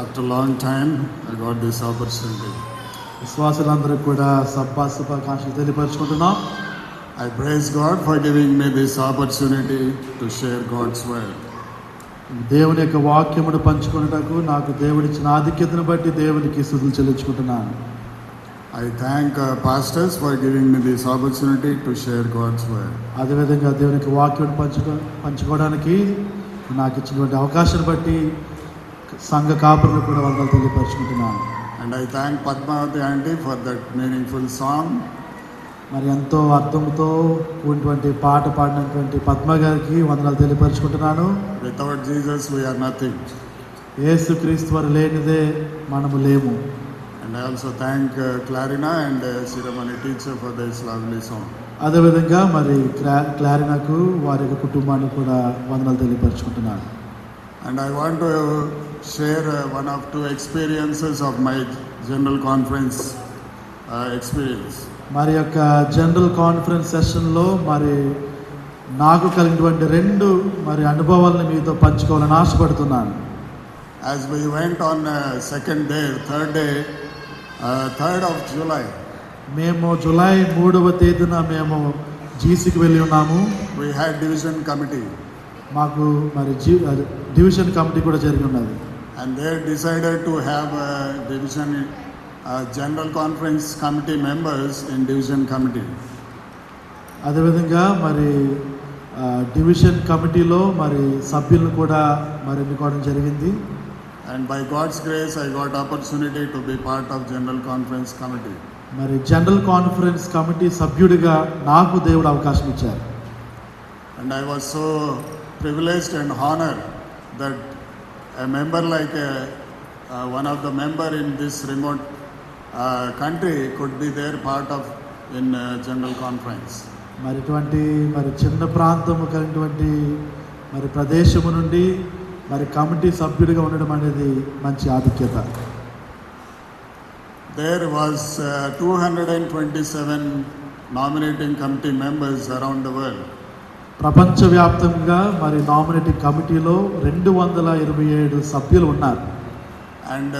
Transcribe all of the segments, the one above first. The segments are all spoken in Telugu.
After a long time, I got this opportunity. విశ్వాసులందరూ కూడా శుభాకాంక్షలు తెలియపరచుకుంటున్నాం. I praise God for giving me this opportunity to share God's word. దేవుని యొక్క వాక్యమును పంచుకొనుటకు నాకు దేవుడిచ్చిన ఆధిక్యతను బట్టి దేవునికి స్తుతులు చెల్లించుకుంటున్నాను. I thank pastors for giving me this opportunity to share God's word. అదేవిధంగా దేవుని యొక్క వాక్యమును పంచుకోవడానికి నాకు ఇచ్చినటువంటి అవకాశాన్ని బట్టి సంఘ కాపురులు కూడా వందలు తెలియపరచుకుంటున్నాను. And I thank Padmavati aunty for that meaningful song. మరి ఎంతో అర్థంతో కూడినటువంటి పాట పాడినటువంటి పద్మ గారికి వందనాలు తెలియపరచుకుంటున్నాను. Without Jesus we are nothing. యేసుక్రీస్తు వారు లేనిదే మనము లేము. And I also thank Clarina and ceremony teacher for this lovely song. అదేవిధంగా మరి క్లారినాకు వారి యొక్క కుటుంబాన్ని కూడా వందనాలు తెలియపరచుకుంటున్నాను. And I want to share one of two experiences of my general conference experience. మరి యొక్క జనరల్ కాన్ఫరెన్స్ సెషన్లో మరి నాకు కలిగినటువంటి రెండు మరి అనుభవాలను మీతో పంచుకోవాలని ఆశపడుతున్నాను. As we went on second day, third day, 3rd of July. మేము జూలై 3వ తేదీన మేము జీసీకి వెళ్ళి ఉన్నాము. We had division committee. మాకు మరి డివిజన్ కమిటీ కూడా జరిగి ఉన్నది. And they decided to have division general conference committee members in division committee. అదేవిధంగా మరి డివిజన్ కమిటీలో మరి సభ్యులను కూడా మరి ఎన్నుకోవడం జరిగింది. And by God's grace I got opportunity to be part of general conference committee. మరి జనరల్ కాన్ఫరెన్స్ కమిటీ సభ్యుడిగా నాకు దేవుడు అవకాశం ఇచ్చారు. And I was so privileged and honored that a member like one of the member in this remote country could be there part of in general conference. మరి ఇటువంటి మరి చిన్న ప్రాంతము కలిగినటువంటి మరి ప్రదేశము నుండి మరి కమిటీ సభ్యుడిగా ఉండడం అనేది మంచి ఆధిక్యత. There was 227 nominating committee members around the world. ప్రపంచవ్యాప్తంగా మరి నామినేటింగ్ కమిటీలో 227 సభ్యులు ఉన్నారు. And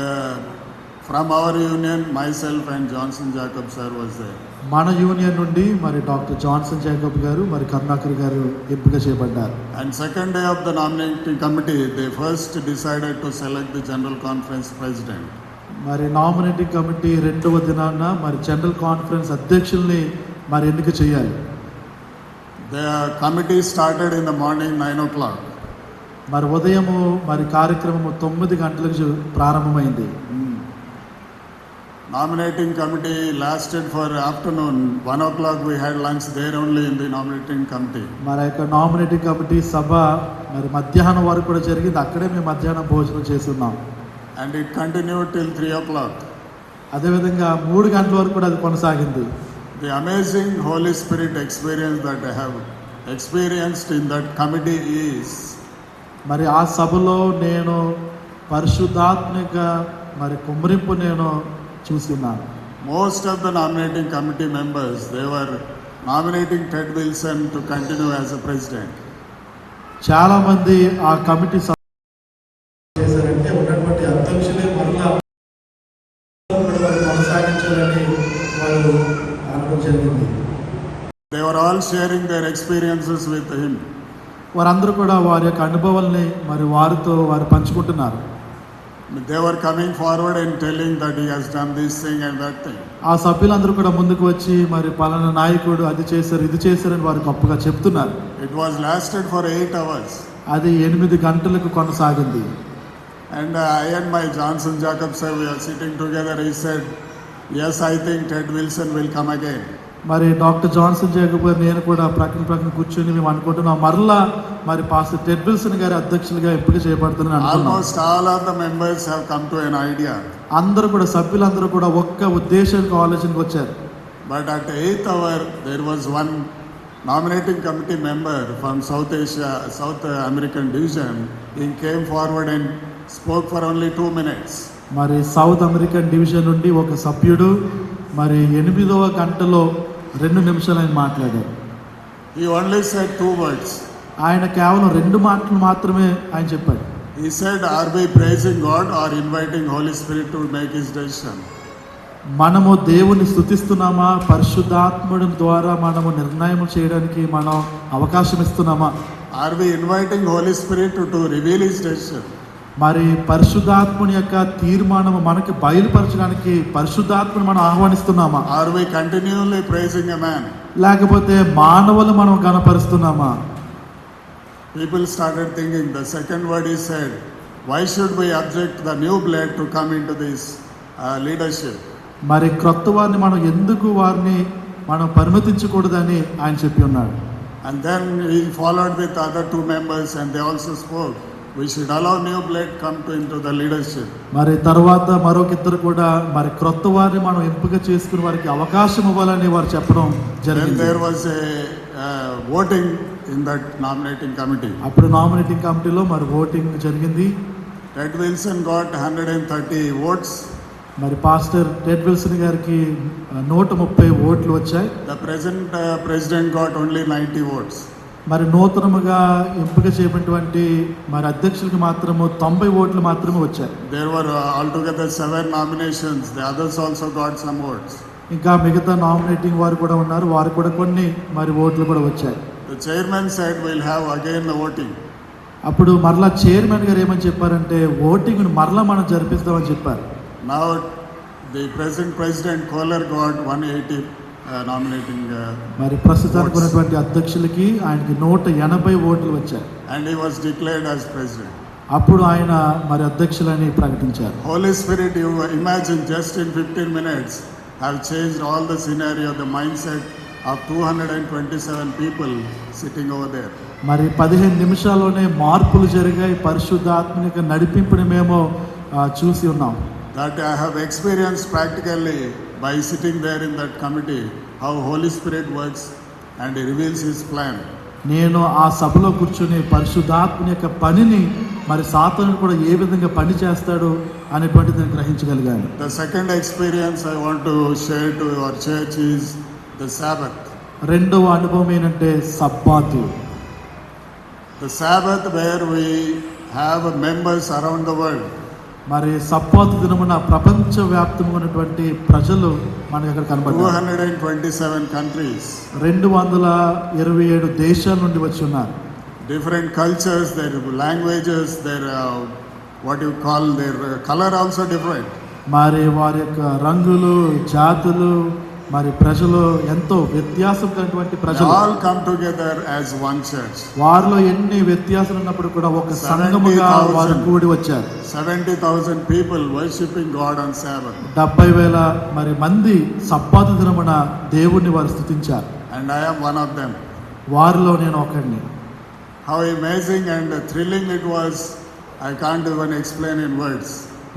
from our union, myself and Johnson Jacob sir was there. మన యూనియన్ నుండి మరి డాక్టర్ జాన్సన్ జాకబ్ గారు మరి కరుణాకర్ గారు ఎంపిక చేయబడ్డారు. And second day of the nominating committee, they first decided to select the general conference president. మరి నామినేటింగ్ కమిటీ రెండవ దినాన మరి జనరల్ కాన్ఫరెన్స్ అధ్యక్షుల్ని మరి ఎన్నిక చేయాలి. The committee started in the morning 9 o'clock. మరి ఉదయము మరి కార్యక్రమము 9 గంటలకు ప్రారంభమైంది. Nominating committee lasted for afternoon. 1 o'clock we had lunch there only in the nominating committee. మరి యొక్క నామినేటింగ్ కమిటీ సభ మరి మధ్యాహ్నం వరకు కూడా జరిగింది. అక్కడే మేము మధ్యాహ్నం భోజనం చేస్తున్నాం. And it continued till 3 o'clock. అదేవిధంగా 3 గంటల వరకు కూడా అది కొనసాగింది. The amazing Holy Spirit experience that I have experienced in that committee is, మరి ఆ సభలో నేను పరిశుద్ధాత్మిక మరి కుమ్మరింపు నేను చూస్తున్నాను. most of the nominating committee members, they were nominating Ted Wilson to continue as a president. చాలా మంది ఆ కమిటీ చేశారంటే ఉన్నటువంటి అధ్యక్షులే మరలా కొనసాగించాలని వాళ్ళు అనుకోవడం జరిగింది. They were all sharing their experiences with him. వారందరూ కూడా వారి యొక్క అనుభవాల్ని మరి వారితో వారు పంచుకుంటున్నారు. They were coming forward and telling that he has done this thing and that thing. ఆ సభ్యులందరూ కూడా ముందుకు వచ్చి మరి పలానా నాయకుడు అది చేశారు ఇది చేశారని వారు గొప్పగా చెప్తున్నారు. It was lasted for 8 hours. అది 8 గంటలకు కొనసాగింది. And I and my Johnson Jacob sir, we are sitting together. He said, yes, I think Ted Wilson will come again. మరి డాక్టర్ జాన్సన్ జాకబ్ గారు నేను కూడా ప్రక్కన కూర్చొని మేము అనుకుంటున్నాం మరలా మరి పాస్టర్ టెడ్ విల్సన్ గారి అధ్యక్షులుగా ఎంపిక చేయబడుతున్నాను అనుకున్నాం. Almost all of the members have come to an idea. అందరూ కూడా సభ్యులందరూ కూడా ఒక్క ఉద్దేశానికి ఆలోచనకు వచ్చారు. But at 8th hour there was one nominating committee member from South American division. He came forward and spoke for only 2 minutes. మరి సౌత్ అమెరికన్ డివిజన్ నుండి ఒక సభ్యుడు మరి 8వ గంటలో 2 నిమిషాలు ఆయన మాట్లాడారు. He only said 2 words. ఆయన కేవలం 2 మాటలు మాత్రమే ఆయన చెప్పాడు. He said, are we praising God or inviting Holy Spirit to make his decision? మనము దేవుని స్తుతిస్తున్నామా, పరిశుద్ధాత్ముడి ద్వారా మనము నిర్ణయం చేయడానికి మనం అవకాశం ఇస్తున్నామా? Are we inviting Holy Spirit to reveal his decision? మరి పరిశుద్ధాత్ముని యొక్క తీర్మానము మనకి బయలుపరచడానికి పరిశుద్ధాత్మని మనం ఆహ్వానిస్తున్నామా? Are we continually praising a man? లేకపోతే మానవులు మనం గణపరుస్తున్నామా? People started thinking, the second word he said, why should we object the new blood to come into this leadership? మరి క్రొత్త వారిని మనం ఎందుకు వారిని మనం పరిమితించకూడదని ఆయన చెప్పి ఉన్నాడు. And then he followed with other two members and they also spoke. We should allow new blood come into the leadership. మరి తర్వాత మరొకిద్దరు కూడా మరి క్రొత్త వారిని మనం ఎంపిక చేసుకుని వారికి అవకాశం ఇవ్వాలని వారు చెప్పడం Then జరిగింది. there was a voting in that nominating committee. అప్పుడు నామినేటింగ్ కమిటీలో మరి ఓటింగ్ జరిగింది. Ted Wilson got 130 votes. మరి పాస్టర్ టెడ్ విల్సన్ గారికి 130 ఓట్లు వచ్చాయి. The present president got only 90 votes. మరి నూతనముగా ఎంపిక చేయబడినటువంటి మరి అధ్యక్షులకి మాత్రము 90 ఓట్లు మాత్రమే వచ్చాయి. There were altogether 7 nominations. The others also got some votes. ఇంకా మిగతా నామినేటింగ్ వారు కూడా ఉన్నారు, వారు కూడా కొన్ని మరి ఓట్లు కూడా వచ్చాయి. The chairman said we'll have again the voting. అప్పుడు మరలా చైర్మన్ గారు ఏమని చెప్పారంటే ఓటింగ్ మరలా మనం జరిపిస్తామని చెప్పారు. Now the present president Kohler got 180 nominating మరి ప్రస్తుతానికి ఉన్నటువంటి అధ్యక్షులకి ఆయనకి 180 ఓట్లు వచ్చాయి. and he was declared as president. అప్పుడు ఆయన మరి అధ్యక్షులని ప్రకటించారు. Holy Spirit, you imagine just in 15 minutes have changed all the scenario, the mindset of 227 people sitting over there. మరి 15 నిమిషాల్లోనే మార్పులు జరిగాయి. పరిశుద్ధాత్మని యొక్క నడిపింపుని మేము చూసి ఉన్నాం. That I have experienced practically by sitting there in that committee, how Holy Spirit works and he reveals his plan. నేను ఆ సభలో కూర్చొని పరిశుద్ధాత్మని యొక్క పనిని మరి సాతాను కూడా ఏ విధంగా పని చేస్తాడు అనేటువంటిది గ్రహించగలిగాను. The second experience I want to share to our church is the Sabbath. రెండవ అనుభవం ఏంటంటే సబ్బాతు. The Sabbath where we have members around the world. మరి సబ్బాతు దినమున ప్రపంచ వ్యాప్తంగా ఉన్నటువంటి ప్రజలు మనకి అక్కడ కనబడ్డారు. 227 countries. 227 దేశాల నుండి వచ్చి ఉన్నారు. Different cultures, their languages, their what you call their color also different. మరి వారి యొక్క రంగులు, జాతులు, మరి ప్రజలు ఎంతో వ్యత్యాసం కలిగినటువంటి They ప్రజలు. all come together as one church. వారిలో ఎన్ని వ్యత్యాసాలు ఉన్నప్పుడు కూడా ఒక సంఘముగా వారు కూడి వచ్చారు. 70,000 people worshiping God on Sabbath. 70,000 మరి మంది సబ్బాతు దినమున దేవుణ్ణి వారు స్తుతించారు. And I am one of them. వారిలో నేను ఒకడిని. How amazing and thrilling it was, I can't even explain in words.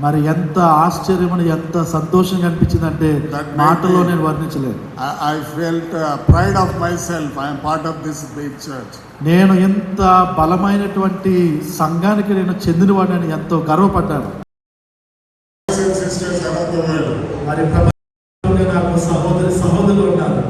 మరి ఎంత ఆశ్చర్యమని ఎంత సంతోషంగా అనిపించిందంటే మాటలో నేను వర్ణించలేను. I felt pride of myself. I am part of this big church. నేను ఎంత బలమైనటువంటి సంఘానికి నేను చెందినవాడిని ఎంతో గర్వపడ్డాను. Brothers and sisters around the world. మరి నాకు సహోదరి సహోదరులు ఉన్నారు.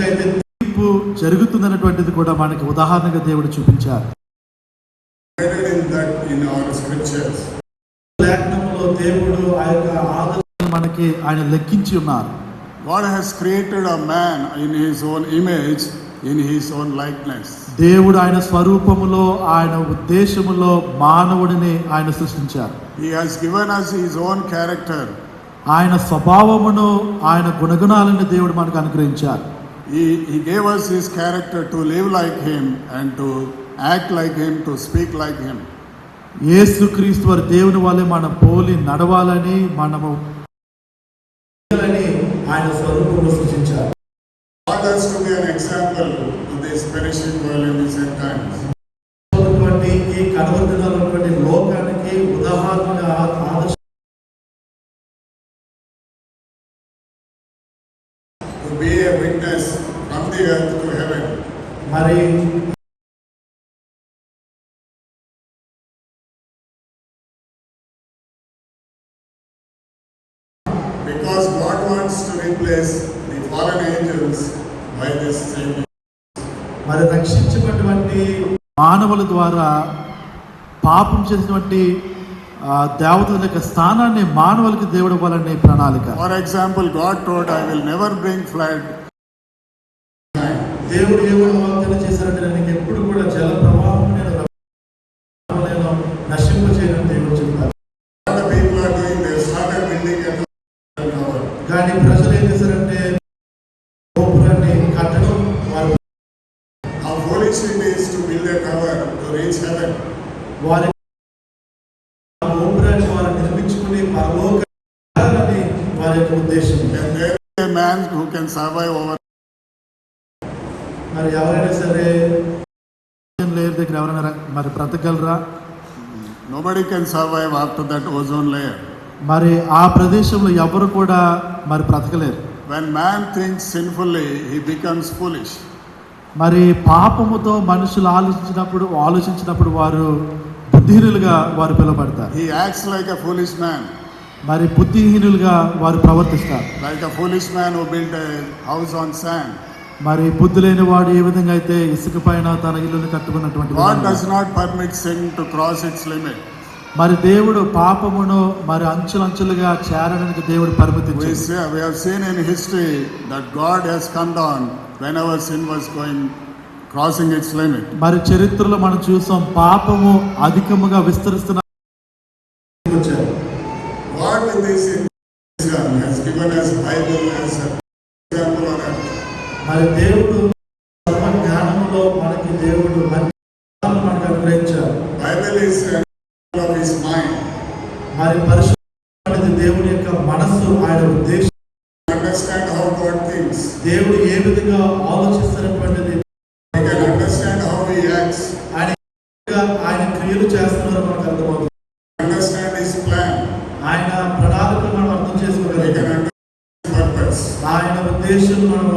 ఎలాగైతే తీర్పు జరుగుతుందన్నటువంటిది కూడా మనకి ఉదాహరణగా దేవుడు చూపించారు. In that in our scriptures. లేఖనంలో దేవుడు ఆ యొక్క ఆదర్శాలను మనకి ఆయన లెక్కించి ఉన్నారు. God has created a man in his own image, in his own likeness. దేవుడు ఆయన స్వరూపములో ఆయన ఉద్దేశములో మానవుడిని ఆయన సృష్టించారు. He has given us his own character. ఆయన స్వభావమును ఆయన గుణగుణాలను దేవుడు మనకు అనుగ్రహించారు. He gave us his character to live like him and to act like him, to speak like him. యేసుక్రీస్తు వారి దేవుని వల్లే మనం పోలి నడవాలని మనము ఆయన స్వరూపంలో సృష్టించారు. God has to be an example to this perishing world in these end times. ఈ కడవదినాలటువంటి లోకానికి ఉదాహరణగా ఆదర్శ To be a witness from the earth to heaven. మరి Because God wants to replace the fallen angels by this same. మరి రక్షించబడినటువంటి మానవుల ద్వారా పాపం చేసినటువంటి దేవతల యొక్క స్థానాన్ని మానవులకి దేవుడు ఇవ్వాలనే ప్రణాళిక. For example, God told, I will never bring flood. దేవుడు ఏమని వాగ్దానం చేశారంటే నేను ఎప్పుడు కూడా జల ప్రవాహం నేను నశింపచేయనని దేవుడు చెప్పారు. What the people are doing, they started building a tower. కానీ ప్రజలు ఏం చేశారంటే గోపురాన్ని కట్టడం వారు How foolish it is to build a tower to reach heaven. వారి గోపురాన్ని వారు నిర్మించుకుని పరలోకాన్ని వారి యొక్క ఉద్దేశం. And there is a man who can survive over. మరి ఎవరైనా సరే లేయర్ దగ్గర ఎవరైనా మరి బ్రతకగలరా? Nobody can survive after that ozone layer. మరి ఆ ప్రదేశంలో ఎవరు కూడా మరి బ్రతకలేరు. When man thinks sinfully, he becomes foolish. మరి పాపముతో మనుషులు ఆలోచించినప్పుడు వారు బుద్ధిహీనులుగా వారు పిలువబడతారు. He acts like a foolish man. మరి బుద్ధిహీనులుగా వారు ప్రవర్తిస్తారు. Like a foolish man who built a house on sand. మరి బుద్ధి లేని వాడు ఏ విధంగా అయితే ఇసుక పైన తన ఇల్లుని కట్టుకున్నటువంటి God does not permit sin to cross its limit. మరి దేవుడు పాపమును మరి అంచులంచులుగా చేరడానికి దేవుడు పరిమితించాడు. We have seen in history that God has come down whenever sin was crossing its limit. మరి చరిత్రలో మనం చూసాం పాపము అధికముగా విస్తరిస్తున్న God with this has given us Bible as an example on earth. మరి దేవుడు సర్వ జ్ఞానములో మనకి దేవుడు మనకు అనుగ్రహించారు. Bible is an example of his mind. మరి పరిశుద్ధమైన దేవుని యొక్క మనస్సు ఆయన ఉద్దేశం. Understand how God thinks. దేవుడు ఏ విధంగా ఆలోచిస్తున్నటువంటిది. We can understand how he acts. ఆయన క్రియలు చేస్తున్నారో మనకు అర్థమవుతుంది. Understand his plan. ఆయన ప్రణాళికలు మనం అర్థం We can చేసుకోగలుగుతాం. understand his purpose. ఆయన ఉద్దేశం మనం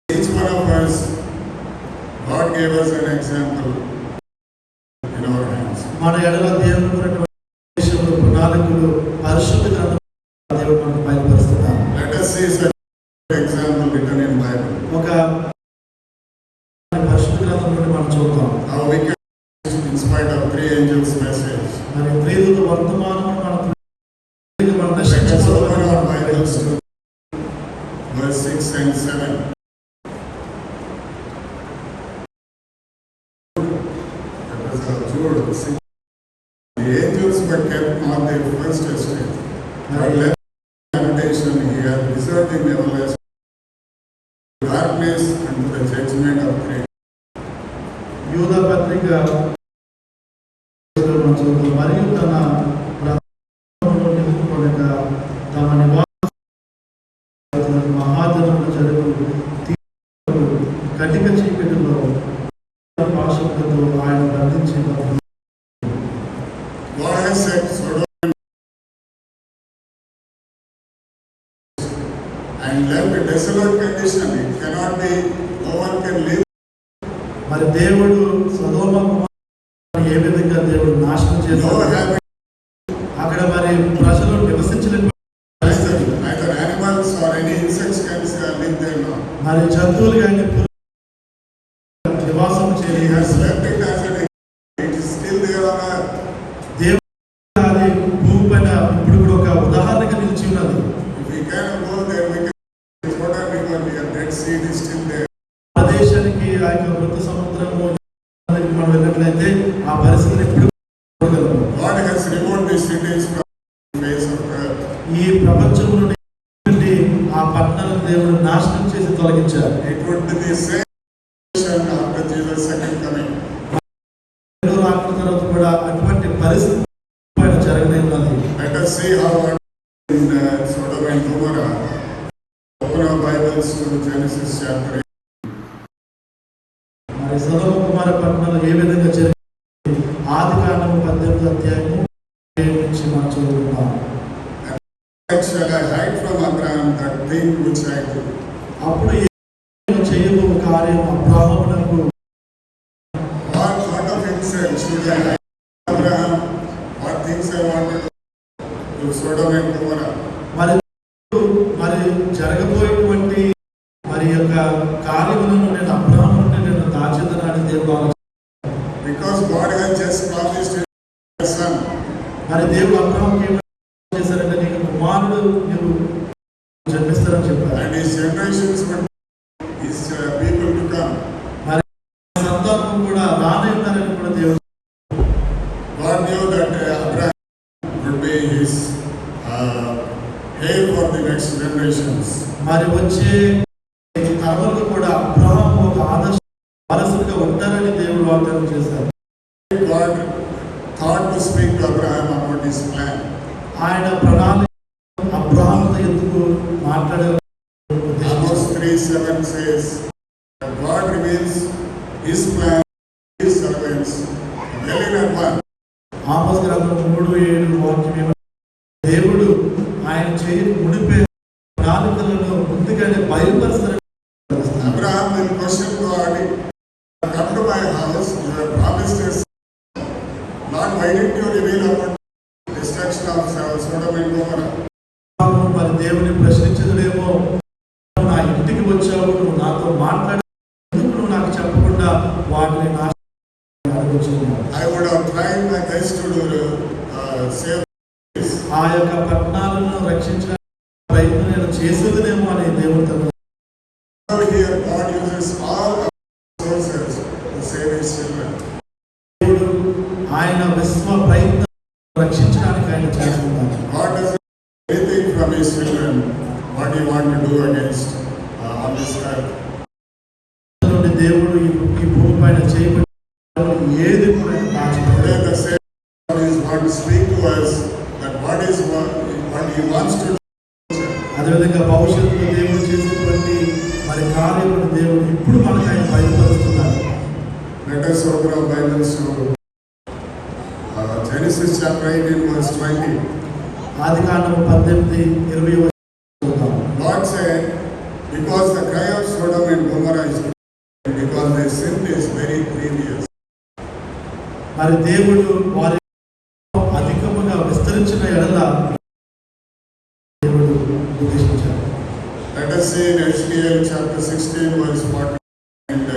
Each one of us, God gave us an example in our hands. మన ఎడల దేవుడు ఉన్నటువంటి ఉద్దేశములు ప్రణాళికలు పరిశుద్ధ గ్రంథం దేవుడు మనకు బయలుపరుస్తున్నారు. Let us see such example written in Bible. ఒక పరిశుద్ధ గ్రంథం నుండి మనం చూద్దాం. How we can, in spite of three angels' message. మరి ప్రేరుల వర్తమానం మనం Let us open our Bibles to verse 6 and 7. Jude 6. The angels were kept on their first estate. But left habitation he had reserved in everlasting darkness unto the judgment of great. యూదా పత్రిక మరియు తన నిలుపుకొనక తమ నివాస మహాజనములు జరుగు కటిక చీకటిలో పాశములతో ఆయన బంధించి God has said Sodom and left a desolate condition. It cannot be, no one can live. మరి దేవుడు సొదొమ కుమార్తెను ఏ విధంగా దేవుడు నాశనం No చేశాడు. habit, అక్కడ మరి ప్రజలు నివసించలేని neither animals or any insects can live there now. మరి He has left it as an it is still there on earth. దేవుడు అది భూమి పైన ఇప్పుడు కూడా ఒక ఉదాహరణగా నిలిచి ఉన్నది. If we can go there, we can Jordan River, the Dead Sea is still there. ప్రదేశానికి ఆ యొక్క మృత సముద్రము మనం వెళ్ళినట్లయితే ఆ పరిస్థితిని ఎప్పుడు చూడగలము. God has removed the cities from the face of earth. ఈ ప్రపంచం నుండి ఆ పట్టణాలను దేవుడు నాశనం చేసి తొలగించారు. It would be the same after Jesus' second coming. రెండో రాకడ తర్వాత కూడా అటువంటి పరిస్థితి పైన జరగనే ఉన్నది. Let us see how in Sodom and Gomorrah. Open our Bibles to Genesis chapter 8. మరి సొదొమ కుమార పట్టణంలో ఏ విధంగా జరిగింది? ఆదికాండము 18వ అధ్యాయము 7 నుంచి మనం చదువుకుందాం. Shall I hide from Abraham that thing which I do? అప్పుడు చేయబో కార్యం అబ్రాహామునకు God thought of himself, should I hide from Abraham what things I wanted to Sodom and Gomorrah? మరి జరగబోయేటువంటి మరి యొక్క కార్యములను నేను అబ్రాహాము నుండి నేను దాచేదనని దేవుడు ఆలోచించాడు. Because God has just promised his son. మరి దేవుడు అబ్రాహాముకి చేశారంటే నీకు కుమారుడు నీవు జన్మిస్తారని చెప్పారు. And his generations would his people to come. మరి సంతానం కూడా రానే ఉన్నారని కూడా దేవుడు. God knew that Abraham would be his heir for the next generations. మరి వచ్చే తరాలకు కూడా అబ్రాహాము ఒక ఆదర్శ వారసుడిగా ఉంటారని దేవుడు వాగ్దానం చేశారు. God thought to speak to Abraham about his plan. ఆయన ప్రణాళిక అబ్రాహాముతో ఎందుకు మాట్లాడారు? Amos 3:7 says that God reveals his plan to his servants well in advance. Amos గ్రంథం 3:7 వాక్యం ఏమంటే దేవుడు ఆయన చేయక మునిపే ప్రణాళికలను ముందుగానే బయలుపరుస్తారని. Abraham will question God, come to my house, you have promised us. Lord, why didn't you reveal about destruction of Sodom and Gomorrah? మరి దేవుని ప్రశ్నించదులేమో, నా ఇంటికి వచ్చావు, నువ్వు నాతో మాట్లాడే నువ్వు నాకు చెప్పకుండా వాటిని I would have tried my best to save this. ఆ యొక్క పట్టణాలను రక్షించడానికి ప్రయత్నం నేను చేసేదినేమో అని దేవుడు Here God uses all sources to save his children. దేవుడు ఆయన విశ్వ ప్రయత్నం రక్షించడానికి ఆయన చేస్తున్నారు. God doesn't do anything from his children what he want to do against on this earth. దేవుడు ఈ భూమి పైన చేయబడి ఏది కూడా Today the same God is want to speak to us that what he wants to do. అదేవిధంగా భవిష్యత్తులో దేవుడు చేసేటువంటి మరి కార్యములు దేవుడు ఇప్పుడు మనకు ఆయన బయలుపరుస్తున్నారు. Let us open our Bibles to Genesis chapter 18 verse 20. ఆదికాండము 18:20 God said, because the cry of Sodom and Gomorrah is because their sin is very grievous. మరి దేవుడు వారి అధికముగా విస్తరించిన ఎడల దేవుడు ఉద్దేశించారు. Let us see in Ezekiel chapter 16 verse 40 and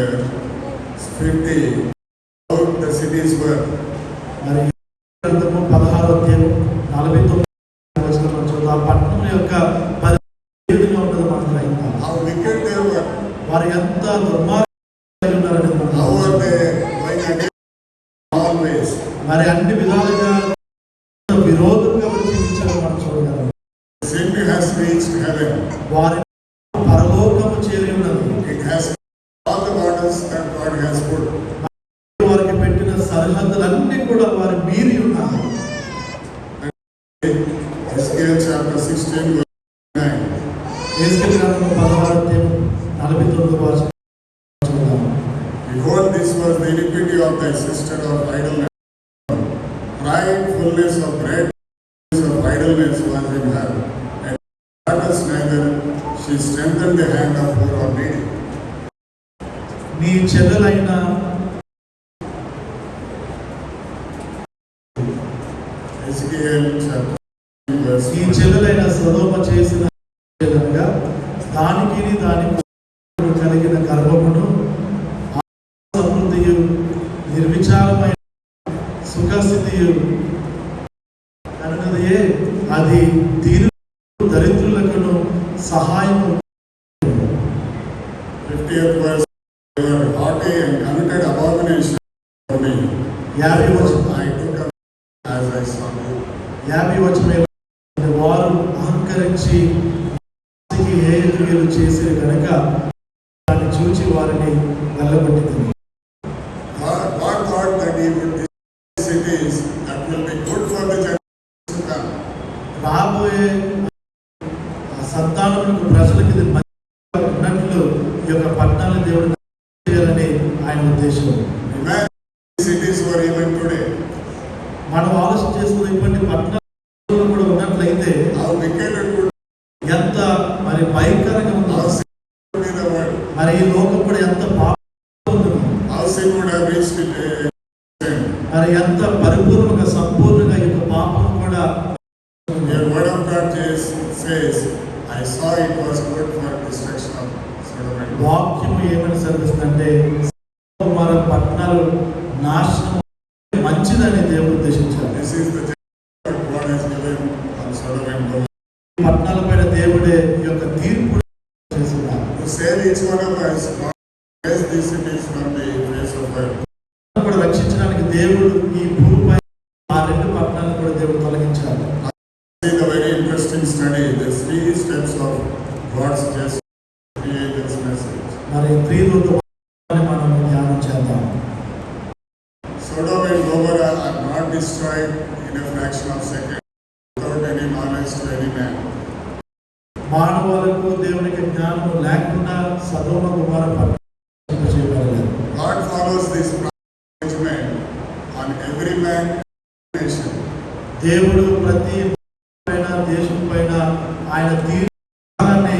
50 how the cities were. మరి గ్రంథము 16వ అధ్యాయం 49వ వచనం చూద్దాం. ఆ పట్టణం యొక్క పరిస్థితి ఉన్నది మనం గ్రహిద్దాం. How wicked they were. వారు ఎంత దుర్మార్గులై ఉన్నారని మనం How are they going against always. మరి అన్ని విధాలుగా విరోధంగా జీవించడం మనం చూడగలం. Sin has reached heaven. వారి పరలోకము చేరి ఉన్నది. It has all the borders that God has put. వారికి పెట్టిన సరిహద్దులన్నీ కూడా వారు మీరి ఉన్నారు. Ezekiel chapter 16 verse 9. ఎహెజ్కేలు గ్రంథం 16వ అధ్యాయం 49వ వచనం చూద్దాం. Behold, this was the iniquity of thy sister of idleness. Pride, fullness of bread, of idleness was in her, and that was neither she strengthened the hand of poor or needy. నీ చెల్లెలైన Ezekiel chapter 16 verse నీ చెల్లెలైన సొదొమ చేసిన విధంగా దానికి దాని కలిగిన గర్వమును సమృద్ధియు కనుకయే అది దీని దరిద్రులకు సహాయం. 50th verse, they were haughty and committed abomination to me. 50 వచనం I took up as I saw you. 50 వచనం వారు అహంకరించి ఏ క్రియలు చేసే కనుక దాన్ని చూచి వారిని వెళ్ళగొట్టింది. God thought that he would destroy cities that will be good for the generations to come. రాబోయే సంతానములకు ప్రజలకు ఇది మంచిగా ఉన్నట్లు ఈ యొక్క పట్టణాలను దేవుడు చేయాలని ఆయన ఉద్దేశం. Imagine cities were even today. మనం ఆలోచన చేసుకున్న ఇటువంటి పట్టణాలు కూడా ఉన్నట్లయితే How wicked it would ఎంత మరి భయంకరంగా how ఉందో, sin would be the world. మరి ఈ లోకం కూడా ఎంత పాపం ఉందో, How sin would have reached it. మరి ఎంత పరిపూర్ణంగా సంపూర్ణంగా ఈ యొక్క పాపం కూడా. Your word of God says, I saw it was good for destruction of Sodom and Gomorrah. వాక్యము ఏమని సెలవిస్తుందంటే మన పట్టణాలు నాశనం మంచిదని దేవుడు ఉద్దేశించారు. This is the judgment that God has given on Sodom and Gomorrah. ఈ పట్టణాల పైన దేవుడే ఈ యొక్క తీర్పు చేస్తున్నారు. To save each one of us, God raised these cities from the face of earth. కూడా రక్షించడానికి దేవుడు ఈ భూమిపై ఆ రెండు పట్టణాలను కూడా దేవుడు తొలగించారు. This is a very interesting study. The 3 steps of God's justice, 3 angels' message. మరి త్రిదూత మనం ధ్యానం చేద్దాం. Sodom and Gomorrah are not destroyed in a fraction of a second without any knowledge to any man. మానవులకు దేవునికి జ్ఞానం లేకుండా సదోమ గొమొర్రా పట్టణం చేయబడలేదు. God follows this judgment on every man and nation. దేవుడు ప్రతి పైన దేశం పైన ఆయన తీర్మానాన్ని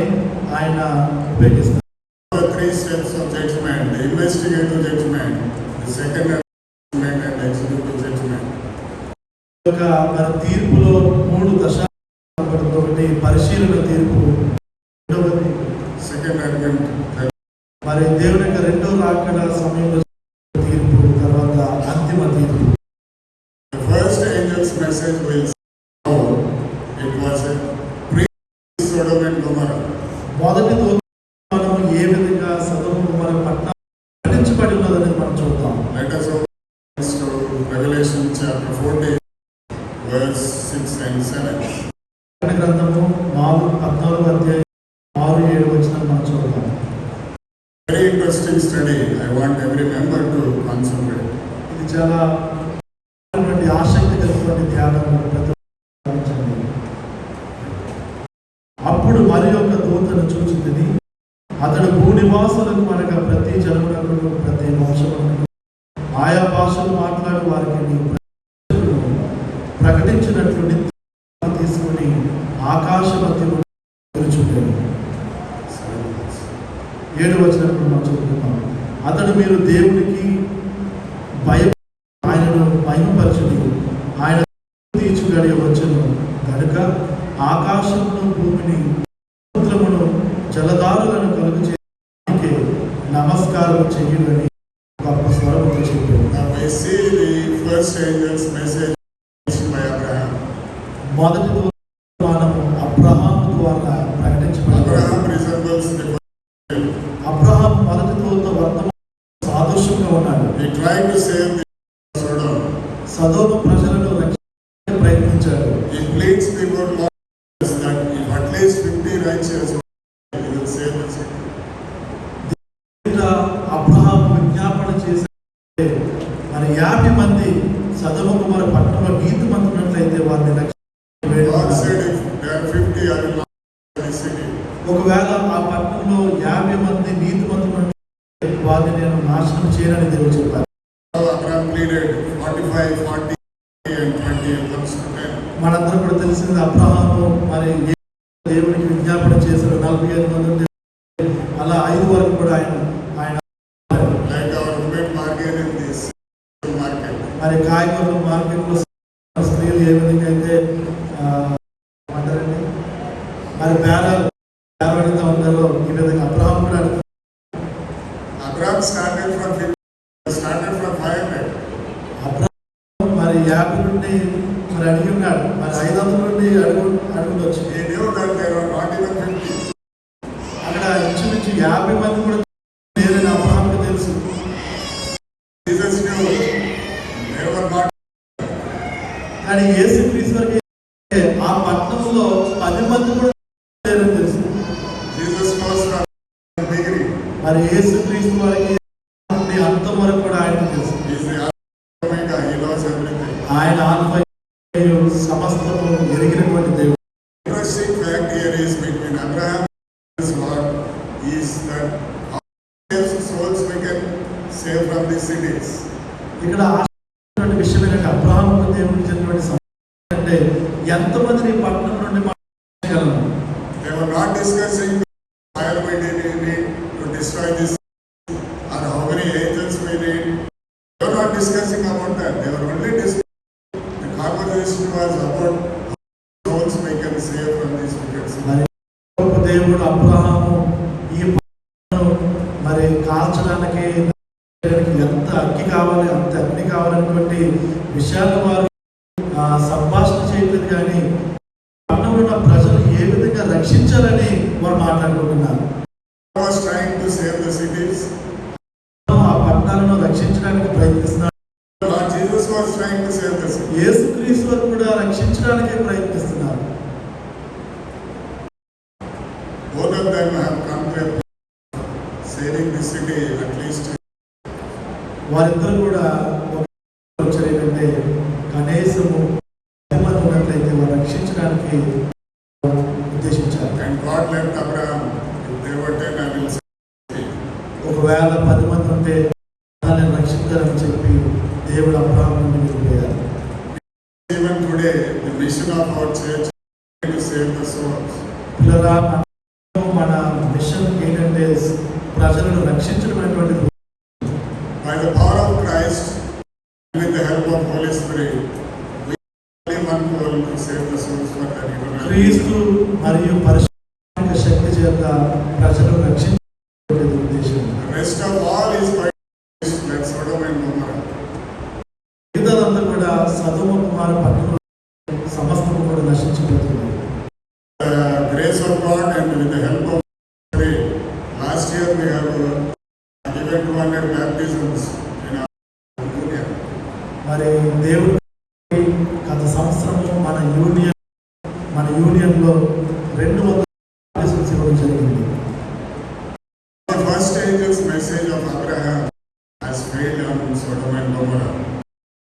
ఆయన ఉపయోగిస్తారు. The 3 steps of judgment: the investigative judgment, the second judgment, and the executive judgment. ఒక మరి తీర్పులో 3 దశలు. ఒకటి పరిశీలన తీర్పు, రెండవది Second advent, మరి దేవుని యొక్క రెండో రాకడ సమయంలో తీర్పు, తర్వాత అంతిమ తీర్పు. the first angel's message will say how it was a pre-Sodom and Gomorrah. మొదటి మనం ఏ విధంగా సదోమ గొమొర్రా పట్టణం నటించబడి ఉన్నదని మనం చూద్దాం. Let us open to Revelation chapter 14, verse 6 and 7. ప్రకటన గ్రంథము 14వ అధ్యాయం 6-7 వచనం మనం చూద్దాం. Very interesting study. I want every member to concentrate. ఇది చాలా ఆసక్తి కలిగినటువంటి ధ్యానం. అప్పుడు మరి ఒక దూతను చూచితిని. అతడు భూనివాసులకు అనగా ప్రతి జనమునకు ప్రతి వంశమునకు ఆయా భాషలు మాట్లాడు వారికి ప్రకటించినట్లు నిత్యం తీసుకుని ఆకాశ మధ్యము నిలుచుండెను. 7 వచనం మనం చదువుకుందాం. అతడు మీరు దేవునికి భయం ఆయనను మహిమపరచుడి, ఆయన తీర్చు గడియ వచ్చును కనుక ఆకాశమును భూమిని సముద్రమును జలధారులను కలుగు చేయడానికి నమస్కారం చెయ్యుడని గొప్ప స్వరముతో చెప్పాడు. Now we see the first angel's message by Abraham. మొదటి దూత మనము అబ్రహాము ద్వారా ప్రకటించబడింది. Abraham resembles the first angel. Abraham మొదటి దూత వర్తమాన సాదృశ్యంగా ఉన్నాడు. He tried to save the Sodom. సదోమ ప్రజలను రక్షించడానికి ప్రయత్నించాడు. He pleads before God that if at least 50 righteous, he will save the city. Abraham విజ్ఞాపన చేసే మరి 50 మంది సదోమ గొమొర్రా పట్టణంలో నీతిమంతులు ఉన్నట్లయితే వారిని God రక్షించ. said if there are 50, I will not save the city. ఒకవేళ ఆ పట్టణంలో 50 మంది నీతిమంతులు ఉన్నట్లయితే వారిని నేను నాశనం చేయనని దేవుడు చెప్పారు. Now Abraham pleaded 45, 40, and 20 comes to 10. మనందరూ కూడా తెలిసింది అబ్రహాము మరి దేవునికి విజ్ఞాపన చేశారు. 45 మంది అలా 5 వరకు కూడా ఆయన Like our women bargain in this market. మరి కాయగూరల మార్కెట్లో స్త్రీలు ఏ విధంగా అయితే అంటారండి మరి బేరాడుతూ ఉన్నారో ఈ విధంగా అబ్రహాం కూడా Abraham started from 500. అబ్రహాం మరి 50 నుండి మరి అడిగి ఉన్నాడు, మరి 500 నుండి అడుగుండొచ్చు. He knew that there were not even 50. అక్కడ ఇంచుమించు 50 మంది కూడా లేరని అబ్రహాముకు తెలుసు. Jesus knew there were not. కానీ యేసుక్రీస్తు వారికి ఆ పట్టణంలో 10 మంది కూడా లేరని తెలుసు. Jesus knows from the beginning. మరి యేసుక్రీస్తు వారికి నుండి అంతం వరకు కూడా ఆయనకు తెలుసు. He is the Alpha and Omega. He knows everything. ఆయన ఆల్ఫా సమస్తము ఎరిగినటువంటి దేవుడు. Interesting fact here is between Abraham and his Lord is that how many souls we can save from these cities. ఇక్కడ ఆశ్చర్యమైన విషయం ఏంటంటే అబ్రహాము దేవుడికి చెందినటువంటి సమస్య అంటే ఎంతమందిని ఈ పట్టణం నుండి మార్చగలము. They were not discussing why we need to destroy this or how many angels we need. They were not discussing about that. They were only discussing. The conversation was about how souls we can save from these wicked cities. మరి దేవుడు అబ్రహాము ఈ పట్టణం మరి కాల్చడానికి ఎంత అగ్ని కావాలి, అంత అగ్ని కావాలనేటువంటి విషయాలు వారు సంభాషణ చేయలేదు. కానీ పట్టణంలో ఉన్న ప్రజలు ఏ విధంగా రక్షించాలని వారు మాట్లాడుకుంటున్నారు. Was trying to save the cities. ఆ పట్టణాలను రక్షించడానికి ప్రయత్నిస్తున్నారు. Lord Jesus was trying to save the cities. యేసుక్రీస్తు వారు కూడా రక్షించడానికి ప్రయత్నిస్తున్నారు. Both of them have come to a saving the city at least. వారిద్దరు కూడా వచ్చారు ఏంటంటే కనీసము 10 మంది ఉన్నట్లయితే వారు రక్షించడానికి ఉద్దేశించారు. And God left Abraham. If there were 10, I will save. ఒకవేళ 10 మంది ఉంటే వాళ్ళని రక్షించాలని చెప్పి దేవుడు అబ్రహాము నుండి వెళ్ళిపోయారు. Even today, the mission of our church is to save the souls. పిల్లరా, మన మిషన్ ఏంటంటే ప్రజలను రక్షించడం అనేటువంటిది. By the power of Christ, with the help of Holy Spirit, we only one goal to save the souls for the eternal life. క్రీస్తు మరియు పరిశుద్ధాత్మ శక్తి చేత ప్రజలను రక్షించే ఉద్దేశం. The rest of all is by Christ, like Sodom and Gomorrah. మిగతాదంతా కూడా సదోమ కుమార పట్టణంలో సమస్తము కూడా నశించిపోతుంది. The grace of God and with the help of Spirit, last year we have given 200 baptisms in our union. మరి దేవుడు గత సంవత్సరము మన యూనియన్లో 200 బాప్టిజమ్స్ ఇవ్వడం జరిగింది. The first angel's message of Abraham has failed on Sodom and Gomorrah.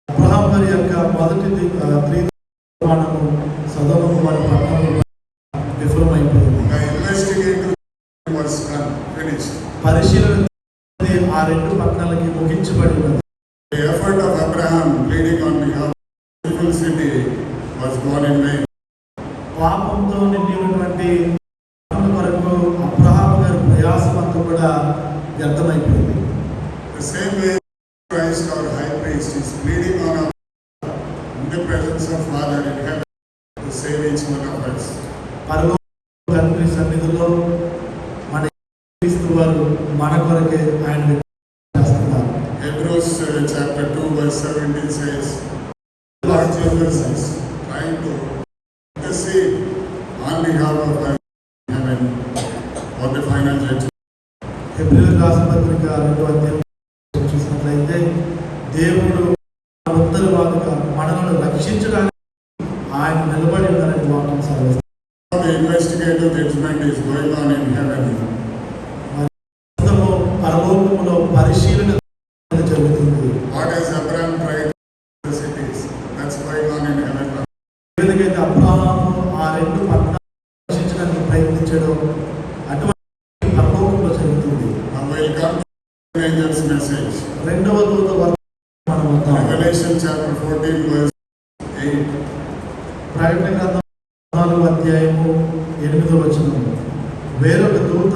Abraham గారి యొక్క మొదటి ప్రమాణము సదోమ కుమార పట్టణంలో విఫలమైపోయింది. The investigation was done, finished. పరిశీలన ఆ 2 పట్టణాలకి ముగించబడి ఉన్నది. The effort of Abraham pleading on behalf of the beautiful city was gone in vain. పాపంతో నిండి ఉన్నటువంటి వరకు అబ్రహాము గారి ప్రయాసం అంతా కూడా వ్యర్థమైపోయింది. The same way Christ, our high priest, is pleading on our in the presence of Father in heaven to save each one of us. పరలోక తండ్రి సన్నిధిలో మన క్రీస్తు వారు మన కొరకే ఆయన చేస్తున్నారు. Hebrews chapter 2 verse 17 says, Lord Jesus is trying to intercede on behalf of us in heaven for the final judgment. హెబ్రీయులకు రాసిన పత్రిక 2వ అధ్యాయం చూసినట్లయితే దేవుడు ఉత్తరవాదుగా మనలను రక్షించడానికి ఆయన నిలబడి ఉన్నారని వాక్యం సెలవిస్తుంది. The investigative judgment is going on in heaven. పరలోకములో పరిశీలన జరుగుతుంది. What has Abraham tried in the cities? That's going on in heaven. ఏదైతే అబ్రహాము ఆ 2 పట్టణాలను రక్షించడానికి ప్రయత్నించడం అటువంటి పరలోకంలో జరుగుతుంది. Now we'll come to the angel's message. రెండవ దూత వరకు మనం వద్దాం. Revelation chapter 14 verse 8. ప్రకటన గ్రంథం 4వ అధ్యాయము 8వ వచనం. వేరొక దూత,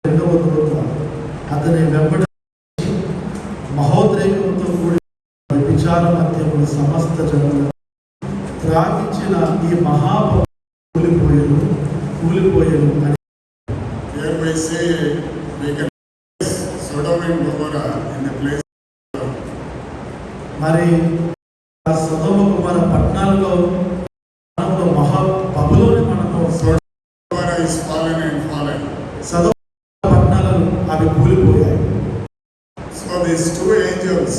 రెండవ దూత అతని వెంబడి మహోద్రేకముతో కూడి విచార మధ్యములు సమస్త జనులు త్రాగించిన ఈ కూలిపోయేను అని. Here we say we can place Sodom and Gomorrah in the place of మరి ఆ సొదొమ కుమార పట్టణాలలో మనము మహా బబులోని మనము Gomorrah is fallen and fallen. సొదొమ పట్టణాలు అవి కూలిపోయాయి. So these two angels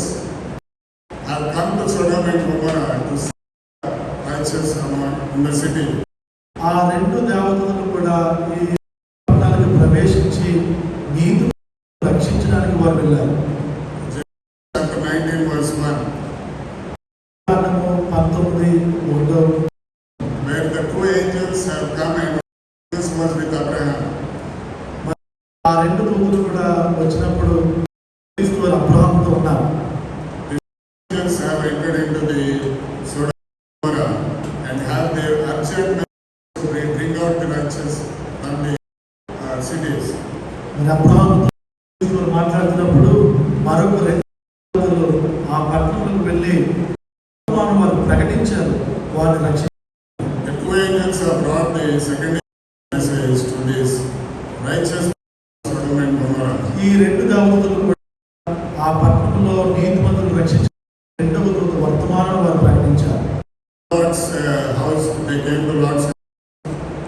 have come to Sodom and Gomorrah to see the righteous among in the city. ఆ రెండు దేవతలు కూడా ఈ పట్టణాలకు ప్రవేశించి నీతి రక్షించడానికి వారు వెళ్ళారు. Chapter 19 verse 1, 19:1 where the two angels have come and this was with Abraham. ఆ రెండు దూతలు కూడా వచ్చినప్పుడు క్రీస్తు వారు అబ్రహాముతో ఉన్నారు. Angels have entered into the Sodom and Gomorrah and have their urgent message to bring out the righteous from the cities. మరి అబ్రహాముతో క్రీస్తు వారు మాట్లాడుతున్నప్పుడు మరొక రెండు దూతలు ఆ పట్టణంలోకి వెళ్ళి వారు ప్రకటించారు, వారిని రక్షించారు. The two angels have brought the second message to this righteous Sodom and Gomorrah. ఈ రెండు దేవతలు కూడా ఆ పట్టణంలో నీతిమంతులను రక్షించారు. రెండవ దూత వర్తమానం వారు ప్రకటించారు. Lord's house, they came to Lord's house.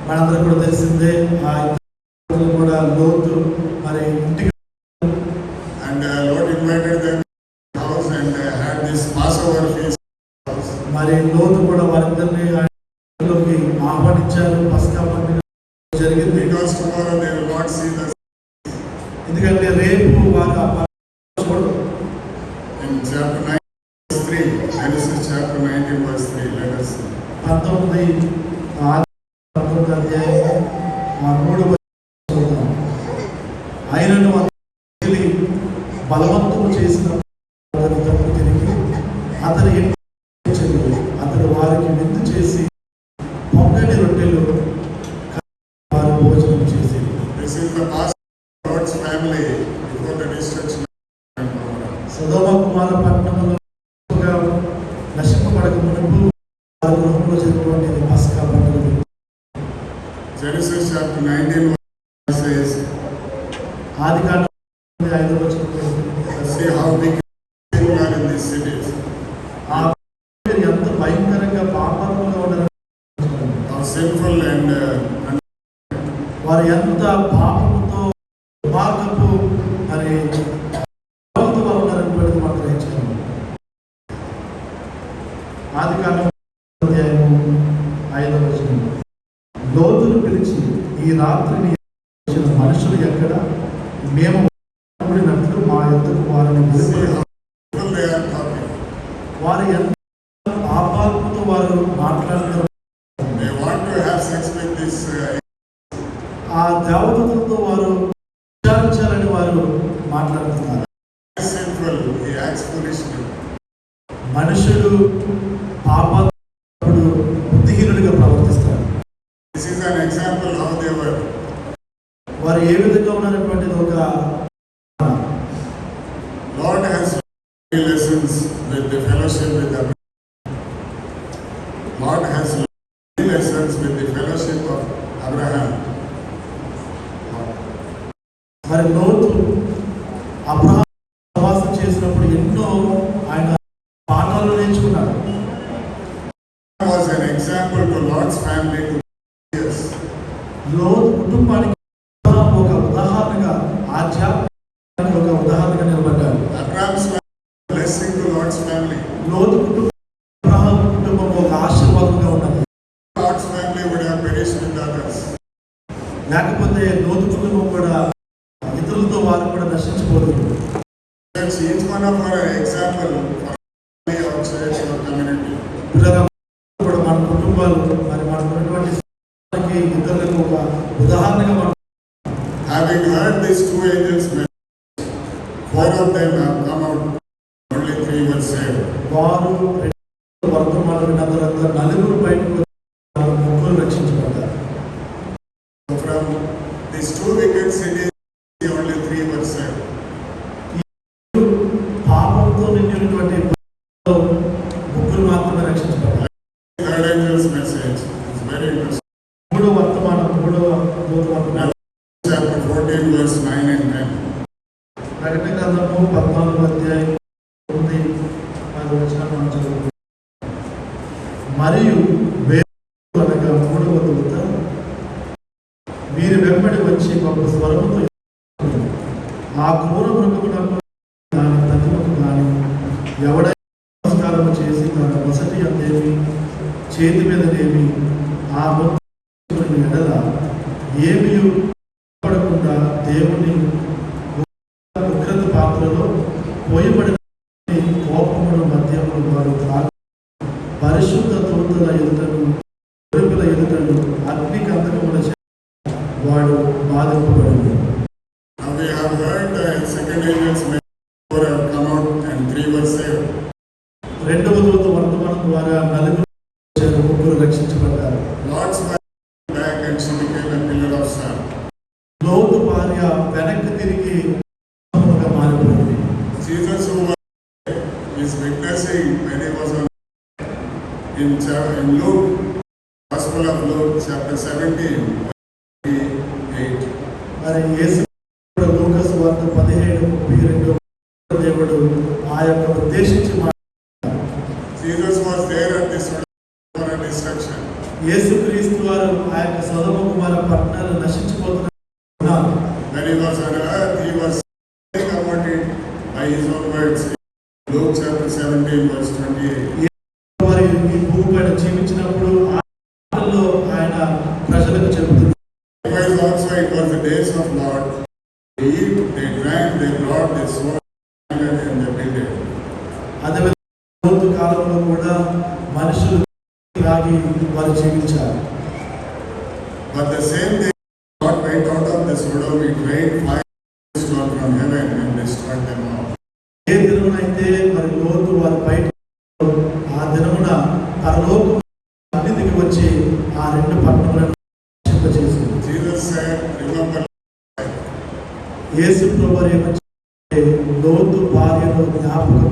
మనందరూ కూడా తెలిసిందే, ఆ ఇద్దరు కూడా లోతు మరి ఇంటికి And Lord invited them to the house and had this Passover feast. మరి లోతు కూడా వారిద్దరిని ఆ ఇంట్లోకి ఆహ్వానించారు. పస్కా పండుగ జరిగింది. Because tomorrow they will not see the. ఎందుకంటే రేపు వారు ఆ పండుగ చూడరు. In chapter 9 verse 3, Genesis chapter 19 verse 3, let us see. 19 అధ్యాయం 3 చదువుతాం. ఆయనను అతని బలవంతము చేసిన అతని తప్పు తిరిగి అతని ఇంటికి చెంది అతడు వారికి విందు చేసి పొంగని రొట్టెలు వారు భోజనం చేసి. This is the past of Lord's family before the destruction of Gomorrah. సొదొమ కుమార పట్టణంలో నశింపబడక మునుపు వారి గృహంలో జరిగినటువంటి పస్కా పండుగ. Genesis chapter 19 verse says, ఆదికాండం 5వ వచనంలో see how wicked people are in these cities. ఆ ఎంత భయంకరంగా పాపాత్మగా ఉన్నారు, How sinful and వారు ఎంత పాపంతో దుర్మార్గపు మరి పాపంతో ఉన్నారనేటువంటిది మనం గ్రహించాలి. ఆదికాండం 5వ వచనం, లోతును పిలిచి ఈ రాత్రిని వచ్చిన మనుషులు ఎక్కడ, మేము కూడినట్లు మా యొద్దకు వారిని see వెలుపల. how people they are talking. వారు ఎంత పాపాత్మతో వారు మాట్లాడుతున్నారు. They want to have sex with this. ఆ దేవతలతో వారు విచారించాలని వారు మాట్లాడుతున్నారు. Sinful, he acts foolishly. మనుషులు పాపాత్ముడు బుద్ధిహీనుడిగా ప్రవర్తిస్తారు. This is an example how they were. వారు ఏ విధంగా ఉన్నటువంటిది ఒక Lord has lessons with the fellowship with the. Lord has lessons with the fellowship of Abraham. మరి లోతు అబ్రహాము సహవాసం చేసినప్పుడు ఎన్నో ఆయన పాఠాలు నేర్చుకున్నాడు. Was an example to Lord's family to years. లోతు కుటుంబానికి అబ్రహాము ఒక ఉదాహరణగా, ఆధ్యాత్మిక ఒక ఉదాహరణగా నిలబడ్డాడు. Abraham's blessing to Lord's family. లోతు కుటుంబం అబ్రహాము కుటుంబం ఒక ఆశీర్వాదంగా ఉన్నది. Lord's family would have perished with others. లేకపోతే లోతు కుటుంబం కూడా ఇతరులతో వారు కూడా నశించిపోతుంది. That's each one of our example for family or church or community. పిల్లలు కూడా మన కుటుంబాలు మరి మనకు ఉన్నటువంటి ఇతరులకు ఒక ఉదాహరణగా మనం. Having heard these two angels' message, 4 of them have come out, only 3 were saved. వారు వర్తమానం విన్న తర్వాత నలుగురు బయటకు వచ్చి ముగ్గురు రక్షించబడ్డారు. So from these two wicked cities, only 3 were saved. పాపంతో నిండినటువంటి ముగ్గురు మాత్రమే రక్షించబడ్డారు. Third angel's message is very interesting. మూడో వర్తమానం Chapter 14 verse 9 and 10. ప్రకటన గ్రంథము 14వ అధ్యాయం 9 10 వచనాలు మనం చదువుకుందాం. మరియు అనగా మూడవ దూత వీరి వెంబడి వచ్చి గొప్ప స్వరముతో ఆ క్రూర మృగమునకు దాని ప్రతిమకు కానీ ఎవడైనా నమస్కారం చేసి తన వసతి అందేమి చేతి మీదనేమి ఆ ముద్ర ఎడల ఏమీ పడకుండా దేవుని ఉగ్రత పాత్రలో పోయబడిన కోపముల మధ్యములు వారు పరిశుద్ధ దూతల ఎదుటను గొర్రెల ఎదుటను అగ్ని కందకముల వాడు బాధింపబడింది. Now we have heard the second angel's message have come out and 3 were saved. రెండవ దూత వర్తమానం ద్వారా ముగ్గురు రక్షించబడ్డారు. Lot's wife back and she became a pillar of salt. లోతు భార్య వెనక్కి తిరిగి మారిపోయింది. Jesus who is witnessing when he was on in Luke, Gospel of Luke, chapter 17, 8. మరి యేసు లూకాసు వార్త 17:32 దేవుడు ఆ యొక్క ఉద్దేశించి Jesus was there at this for a destruction. యేసుక్రీస్తు వారు ఆ యొక్క సొదొమ కుమార పట్టణాలు నశించిపోతున్నారు. When he was on earth, he was saying about it by his own words. Luke chapter 17, verse 28. వారు ఈ భూమిపైన జీవించినప్పుడు ఆటల్లో ఆయన ప్రజలకు చెబుతున్నారు. Likewise also it was the days of Lot. They eat, they drank, they brought, they swore, and they built it. అదే లోతు కాలంలో కూడా మనుషులు తాగి వారు జీవించారు. But the same day God went out of the Sodom, it rained fire from heaven and destroyed them all. ఏ దినమునైతే మరి లోతు వారు బయట ఆ దినమున పరలోకం అన్నిటికి వచ్చి ఆ రెండు పట్టణములను నశింపజేసింది. Jesus said, remember. యేసు ప్రభువు ఏమంటే లోతు భార్యను జ్ఞాపకం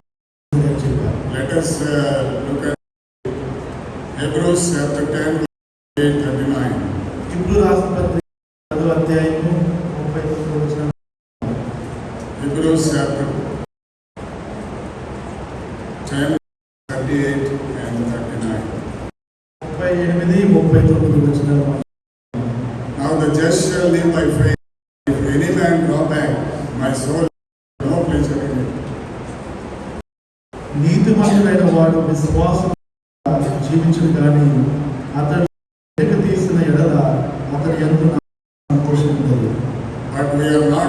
చెప్పారు. Let us look at Hebrews chapter 10, 39. ఇప్పుడు రాసిన పత్రిక 10వ అధ్యాయము 39వ వచనం. Hebrews chapter 10, 38 and 39. 38-39 వచనాలు. Now the just shall live by faith. If any man draw back, my soul has no pleasure in it. నీతిమంతుడైన వాడు విశ్వాసం జీవించుడు కానీ అతడు వెనుక తీసిన ఎడల అతడు ఎంతో సంతోషించదు. But we are not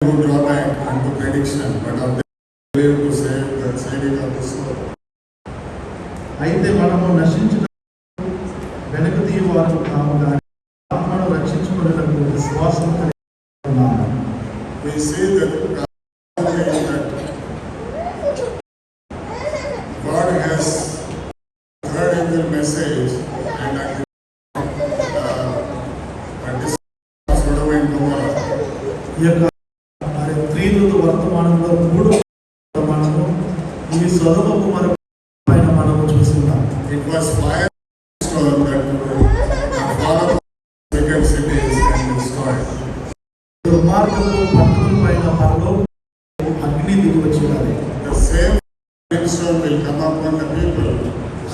to draw back unto prediction, but of them who live to save the saving of the soul. అయితే మనము నశించిన వెనుక తీయవారు కాము కానీ ఆత్మను రక్షించుకునేందుకు విశ్వాసం కలిగి ఉన్నాము. We see that God has heard in the message and at this Sodom and Gomorrah. ఈ యొక్క మరి త్రిదూత వర్తమానంలో 3వ వర్తమానము ఈ సొదొమ కుమార పైన మనము చూస్తున్నాం. It was fire storm that fall upon wicked cities and destroyed. దుర్మార్గపు పట్టణం పైన పరలోకం అగ్ని దిగి వచ్చినది. The same brimstone will come upon the people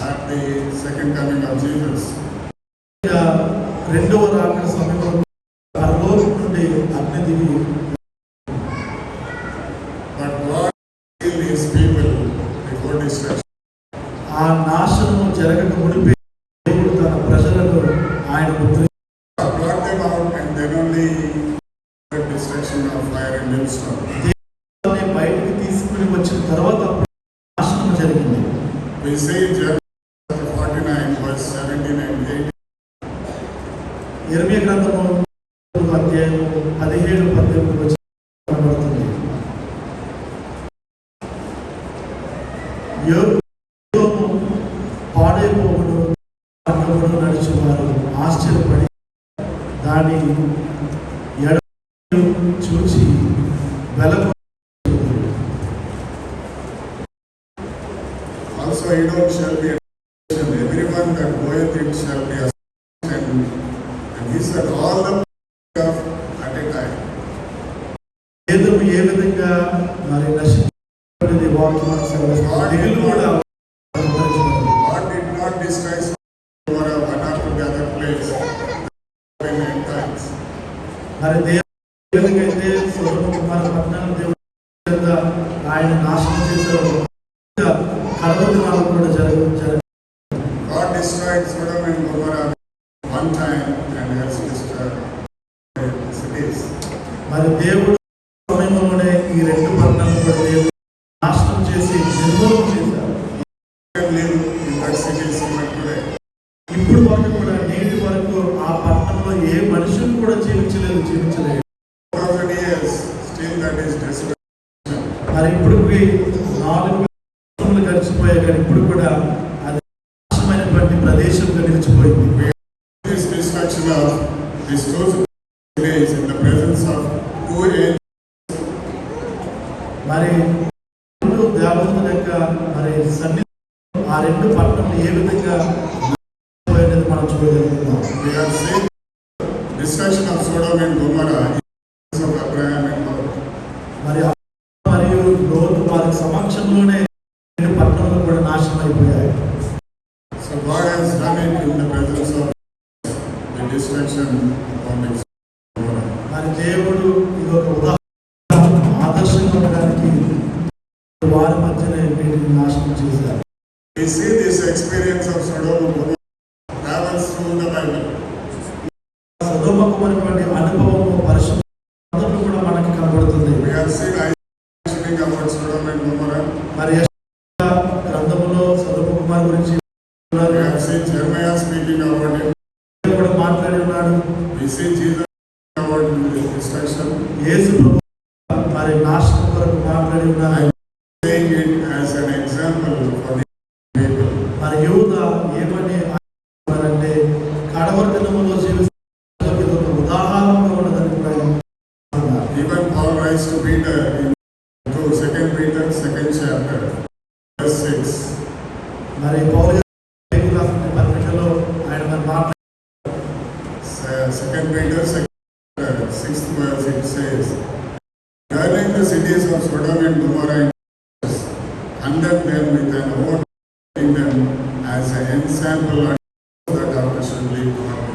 at the second coming of Jesus. రెండవ రాకడ సమయంలో పరలోకం నుండి అగ్ని దిగి. But God healed his people before destruction. ఆ నాశనము జరగక మునిపే దేవుడు తన ప్రజలను ఆయన Brought them out and then only the destruction of fire and brimstone. దేవుని బయటికి తీసుకుని వచ్చిన తర్వాత నాశనం జరిగింది. We say in Jeremiah 49 verse 17 and 18. ఇర్మియా గ్రంథము అధ్యాయము 17-18 వచనం కనబడుతుంది. యోబు పాడైపోవును మార్గమును నడిచేవారు ఆశ్చర్యపడి దాని ఎడ చూచి వెలకు. Also Edom shall be a everyone that goeth it shall be a and he said all the of at a time. ఏదో ఏ విధంగా మరి నశించబడింది వాక్యం దిగులు కూడా God did not destroy మరి దేవుడికైతే సొదొమ కుమార పట్టణాన్ని దేవుడు చేత ఆయన నాశనం చేశారు. కడవ దినాలు కూడా జరగ God destroyed Sodom and Gomorrah one time and has destroyed cities. మరి దేవుడు సమయంలోనే ఈ రెండు పట్టణాలను కూడా దేవుడు నాశనం చేసి నిర్మూలన చేశారు. Can live in that cities even today. ఇప్పుడు వరకు కూడా నేటి వరకు ఆ పట్టణంలో ఏ మనుషులు కూడా జీవించలేదు. 2000 years still that is desolate. మరి ఇప్పుడు 4 సంవత్సరాలు గడిచిపోయాయి కానీ ఇప్పుడు కూడా అది నాశనమైనటువంటి ప్రదేశంగా నిలిచిపోయింది. This destruction of these two cities in the presence of two angels. మరి దేవదూతల యొక్క మరి సన్నిధిలో ఆ రెండు పట్టణాలు ఏ విధంగా పోయినది మనం చూడగలుగుతున్నాం. We have seen destruction of Sodom and Gomorrah in the presence of Abraham and Lot. మరి మరియు లోతు వారి సమక్షంలోనే రెండు పట్టణాలు కూడా నాశనం అయిపోయాయి. So God has done it in the presence of the destruction of the Gomorrah. మరి దేవుడు ఇది ఒక ఉదాహరణ ఆదర్శంగా ఉండడానికి వారి మధ్యనే వీటిని నాశనం చేశారు. We see this experience of Sodom and Gomorrah travels through the Bible. సొదొమకు ఉన్నటువంటి అనుభవము పరిశుద్ధతలో కూడా మనకి కనబడుతుంది. We have seen Isaiah mentioning about Sodom and Gomorrah. మరి యెషయా గ్రంథములో సొదొమ కుమార్ గురించి We have seen Jeremiah speaking about it. కూడా మాట్లాడి ఉన్నాడు. We see Jesus about the destruction, యేసు ప్రభువు మరి నాశనం కొరకు మాట్లాడి ఉన్నారు. saying it as an example for the people. మరి యూద ఏమని అంటే కడవరి దినములో జీవిస్తున్న ఇది ఒక ఉదాహరణగా ఉన్నదని కూడా అన్నారు. Even Paul writes to Peter in 2 Peter 2nd chapter, verse 6. మరి పౌలు గారు రాసిన పత్రికలో ఆయన మరి మాట్లాడారు. 2 Peter 6th verse, it says, "Burning the cities of Sodom and Gomorrah, conduct them with an oath, in them as an ensample unto that after should leave godly."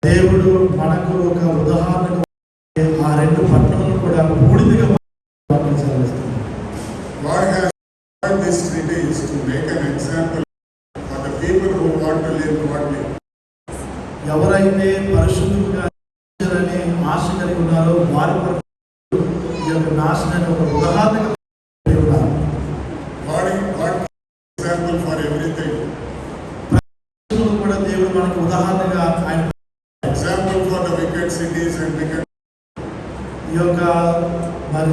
దేవుడు మనకు ఒక ఉదాహరణగా ఆ రెండు పట్టణాలను కూడా బూడిదగా మార్చాలి. God has brought these cities to make an example for the people who want to live godly. ఎవరైతే పరిశుద్ధంగా జీవించాలని ఆశ కలిగి ఉన్నారో వారి కొరకు ఈ యొక్క నాశనాన్ని ఒక ఉదాహరణగా ఉన్నారు. God example for everything. కూడా దేవుడు మనకు ఉదాహరణగా ఆయన Example for the wicked cities and wicked. ఈ యొక్క మరి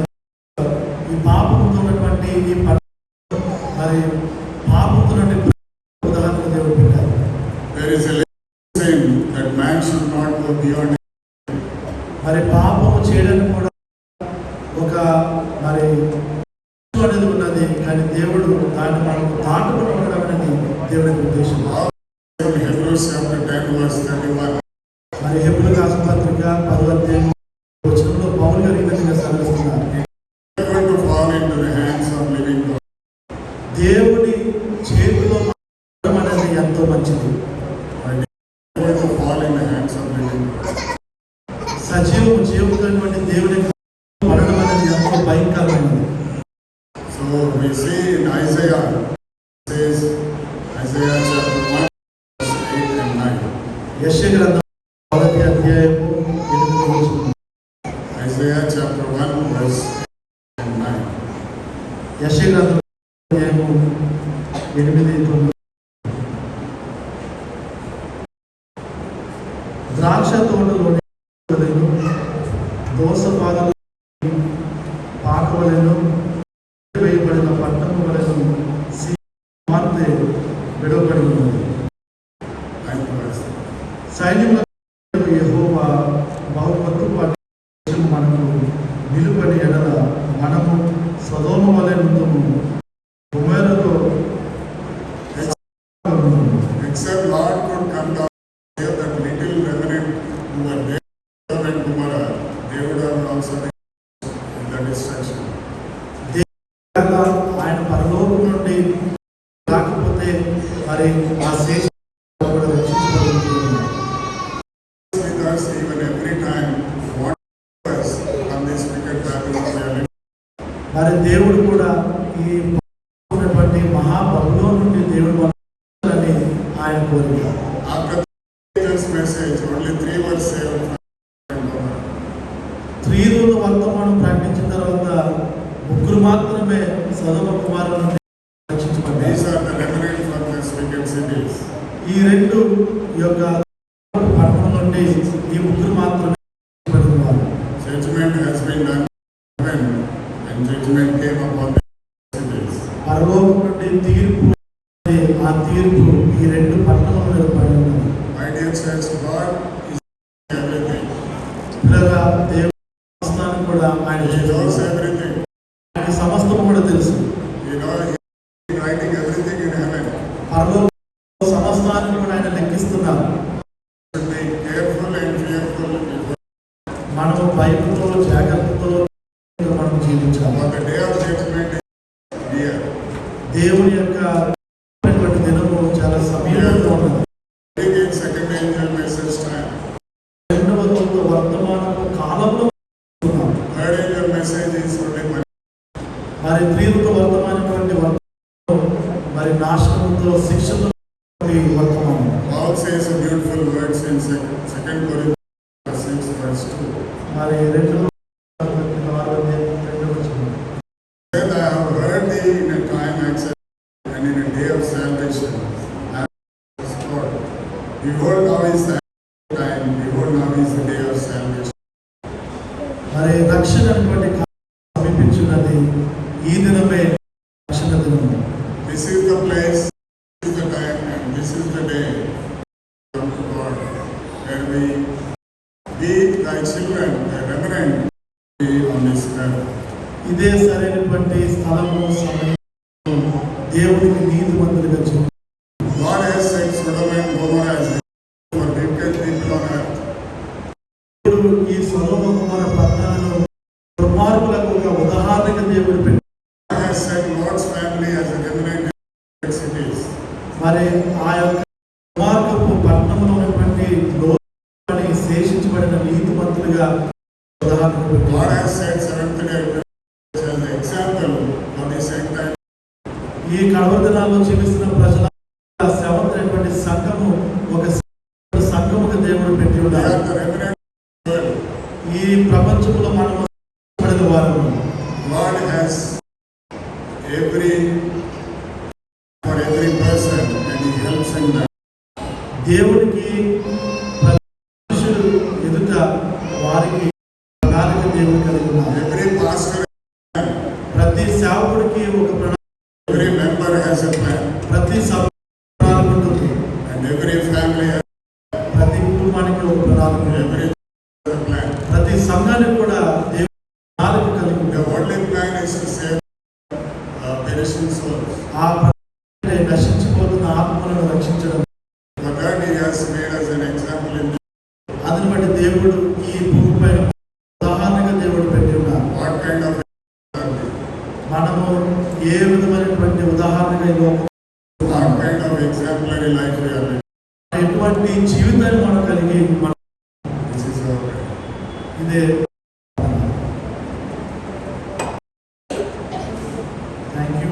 ఈ పాపంతో ఉన్నటువంటి ఈ మరి పాపంతో ఉదాహరణ దేవుడు పెట్టారు. There is a saying that man should not go beyond. మరి పాపము చేయడానికి కూడా ఒక మరి అనేది ఉన్నది కానీ దేవుడు దాన్ని మనకు దాటుకుని ఉండడం అనేది దేవుడి ఉద్దేశం. Hebrews chapter 10 verse 31. మరి హెబ్రీయులకు రాసిన పత్రిక 10వ అధ్యాయం వచనంలో పౌలు గారు ఈ విధంగా సెలవిస్తున్నారు. We are going to fall into the hands of living God. దేవుడి చేతిలో ఉండడం అనేది ఎంతో మంచిది. We are going to fall in the hands of living God. సజీవము జీవితమైనటువంటి దేవుడి పడడం అనేది ఎంతో భయంకరమైనది. So we see in Isaiah, it says Isaiah chapter 1 verse 8 and 9. యెషయా గ్రంథం 1వ అధ్యాయము 8వ వచనం. Isaiah chapter 1 verse 8 and 9. యెషయా గ్రంథం అధ్యాయము 8-9. ద్రాక్ష తోటలోని దోసపాదలు పాకవలను వేయబడిన పట్టణము వలెను కుమార్తె విడవబడి ఉన్నది. 9th verse. సైన్యములకు యెహోవా బహుమతుపాటి మనకు నిలుపని ఎడల మనము సొదొమ వలె నుండుము, గొమొర్రాతో Except Lord could come down here, that little remnant who were there Sodom and Gomorrah, they would have also been in the destruction. ఆయన పరలోకం నుండి రాకపోతే మరి ఆ శేషం కూడా రక్షించబడుతుంది. With us even every time కూడా ఈ ఉన్నటువంటి మహాబబులోను నుండి దేవుడు మనల్ని ఆయన కోరిక. After this message, only 3 were saved. స్త్రీల వర్తమానం ప్రకటించిన తర్వాత 3 మాత్రమే సొదొమ కుమారుల నుండి రక్షించబడ్డారు. These are the remnant from these wicked cities. ఈ 2 యొక్క పట్టణం నుండి ఈ 3 మాత్రమే రక్షించబడినారు. Judgment has been done in heaven, and judgment came upon the cities. పరలోకం నుండి తీర్పు, ఆ తీర్పు ఈ 2 పట్టణాల మీద పడి ఉన్నది. My dear church, God is everything. పిల్లగా దేవుని సమస్తాన్ని కూడా ఆయన He knows చూస్తున్నాడు. everything. ఆయనకి సమస్తం కూడా తెలుసు. You know, He is writing everything in heaven. పరలోక సమస్తాన్ని కూడా ఆయన లెక్కిస్తున్నారు. Should be careful and fearful మనము భయముతో జాగ్రత్తతో మనం జీవించాలి. for the day of judgment is near. దేవుని యొక్క దినము చాలా సమీపంలో ఉన్నది. Living in second angel message time. 2వ దూత వర్తమానము కాలంలో ఉన్నాం. Third angel message is only money. మరి తీర్పు వర్తమానటువంటి వర్తమానం మరి నాశనంతో శిక్షతో వర్తమానం. Paul says a beautiful words in 2 Corinthians 6 verse 2. మరి 2 Said, I have heard thee in a time accepted and in a day of salvation. As God. Behold, now is the time. Behold, now is the day of salvation. మరి రక్షణ అనేటువంటి కాలం సమీపించున్నది. ఈ దినమే రక్షణ దినము. This is the place, this is the time, and this is the day come to God, where we be thy children, the remnant, be on this earth. ఇదే సరైనటువంటి స్థలము, సమయం. దేవునికి నీతిమంతులుగా చూడాలి. God has set Sodom and Gomorrah as for wicked people on earth. దేవుడు ఈ సొదొమ గొమొర్ర పట్టణాలను దుర్మార్గులకు ఒక ఉదాహరణగా దేవుడు పెట్టాడు. God has set Lord's family as a remnant in wicked cities. మరి ఆ యొక్క దుర్మార్గపు పట్టణంలో ఉన్నటువంటి లోకాన్ని శేషించబడిన నీతిమంతులుగా ఉదాహరణగా God పెట్టాడు. has set Seventh Day Adventists as an example for this end time. ఈ కడవ దినాల్లో జీవిస్తున్న ప్రజల సేవటువంటి సంఘము ఒక సంఘముగా దేవుడు పెట్టి We ఉన్నారు. are the remnant of the world. ఈ ప్రపంచంలో మనం పడిన వారు. God has for every person, and He helps in that. దేవుడికి ప్రతి మనుషులు ఎదుట వారికి ప్రణాళిక దేవుడు కలిగి ఉన్నారు. Every pastor, ప్రతి సేవకుడికి ఒక ప్రణాళిక, every member has a plan, ప్రతి సభ ప్రణాళిక ఉంటుంది. and every family has ప్రతి కుటుంబానికి ఒక ప్రణాళిక ఉంటుంది. every has a plan. ప్రతి సంఘానికి కూడా దేవుడు ప్రణాళిక కలిగి The ఉంటాడు. only plan is to save perishing souls. ఆ ప్రణాళిక నశించిపోతున్న ఆత్మలను రక్షించడం. For that He has made us an example in అదిని బట్టి దేవుడు ఈ భూమిపైన ఉదాహరణగా దేవుడు పెట్టి ఉన్నారు. what kind of are we? మనము ఏ విధమైనటువంటి ఉదాహరణగా ఈ లోకం What kind of exemplary life we are living. ఎటువంటి జీవితాన్ని మనం కలిగి This is our way. ఇదే. Thank you.